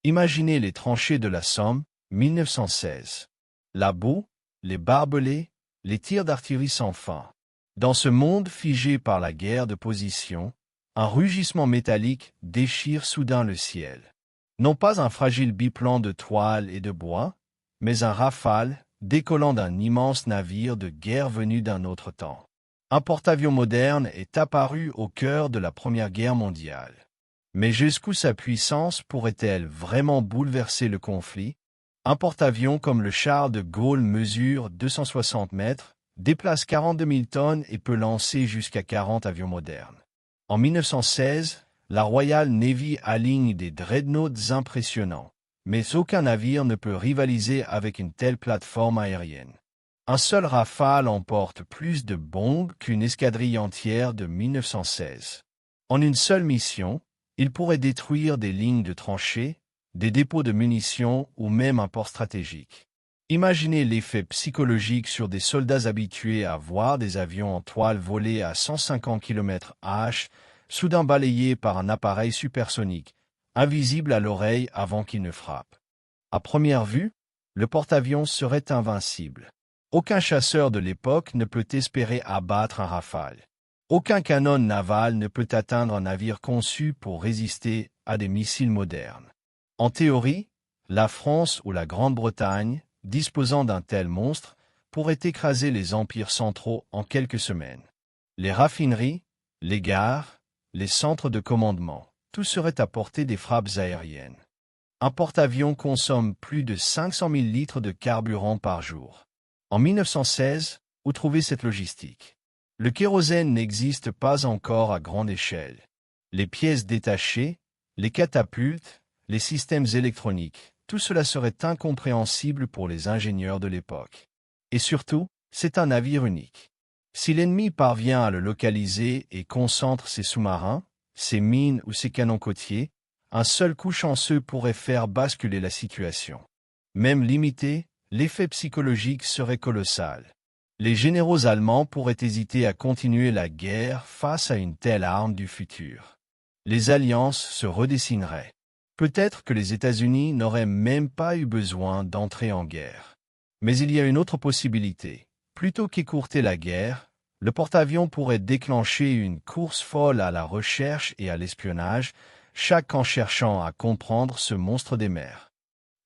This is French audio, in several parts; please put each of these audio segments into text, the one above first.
Imaginez les tranchées de la Somme, 1916. La boue, les barbelés, les tirs d'artillerie sans fin. Dans ce monde figé par la guerre de position, un rugissement métallique déchire soudain le ciel. Non pas un fragile biplan de toile et de bois, mais un rafale décollant d'un immense navire de guerre venu d'un autre temps. Un porte-avions moderne est apparu au cœur de la Première Guerre mondiale. Mais jusqu'où sa puissance pourrait-elle vraiment bouleverser le conflit? Un porte-avions comme le Charles de Gaulle mesure 260 mètres, déplace 42 000 tonnes et peut lancer jusqu'à 40 avions modernes. En 1916, la Royal Navy aligne des dreadnoughts impressionnants, mais aucun navire ne peut rivaliser avec une telle plateforme aérienne. Un seul Rafale emporte plus de bombes qu'une escadrille entière de 1916. En une seule mission, il pourrait détruire des lignes de tranchées, des dépôts de munitions ou même un port stratégique. Imaginez l'effet psychologique sur des soldats habitués à voir des avions en toile voler à 150 km/h, soudain balayés par un appareil supersonique, invisible à l'oreille avant qu'il ne frappe. À première vue, le porte-avions serait invincible. Aucun chasseur de l'époque ne peut espérer abattre un Rafale. Aucun canon naval ne peut atteindre un navire conçu pour résister à des missiles modernes. En théorie, la France ou la Grande-Bretagne, disposant d'un tel monstre, pourrait écraser les empires centraux en quelques semaines. Les raffineries, les gares, les centres de commandement, tout serait à portée des frappes aériennes. Un porte-avions consomme plus de 500 000 litres de carburant par jour. En 1916, où trouver cette logistique? Le kérosène n'existe pas encore à grande échelle. Les pièces détachées, les catapultes, les systèmes électroniques, tout cela serait incompréhensible pour les ingénieurs de l'époque. Et surtout, c'est un navire unique. Si l'ennemi parvient à le localiser et concentre ses sous-marins, ses mines ou ses canons côtiers, un seul coup chanceux pourrait faire basculer la situation. Même limité, l'effet psychologique serait colossal. Les généraux allemands pourraient hésiter à continuer la guerre face à une telle arme du futur. Les alliances se redessineraient. Peut-être que les États-Unis n'auraient même pas eu besoin d'entrer en guerre. Mais il y a une autre possibilité. Plutôt qu'écourter la guerre, le porte-avions pourrait déclencher une course folle à la recherche et à l'espionnage, chacun cherchant à comprendre ce monstre des mers.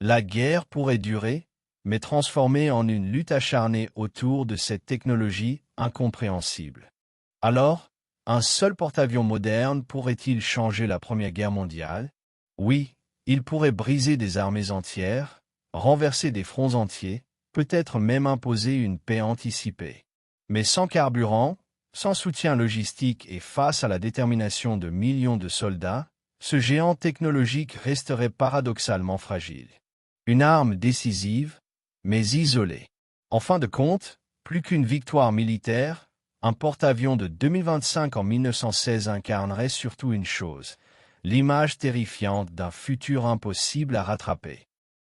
La guerre pourrait durer, mais transformée en une lutte acharnée autour de cette technologie incompréhensible. Alors, un seul porte-avions moderne pourrait-il changer la Première Guerre mondiale? Oui, il pourrait briser des armées entières, renverser des fronts entiers, peut-être même imposer une paix anticipée. Mais sans carburant, sans soutien logistique et face à la détermination de millions de soldats, ce géant technologique resterait paradoxalement fragile. Une arme décisive, mais isolée. En fin de compte, plus qu'une victoire militaire, un porte-avions de 2025 en 1916 incarnerait surtout une chose, l'image terrifiante d'un futur impossible à rattraper.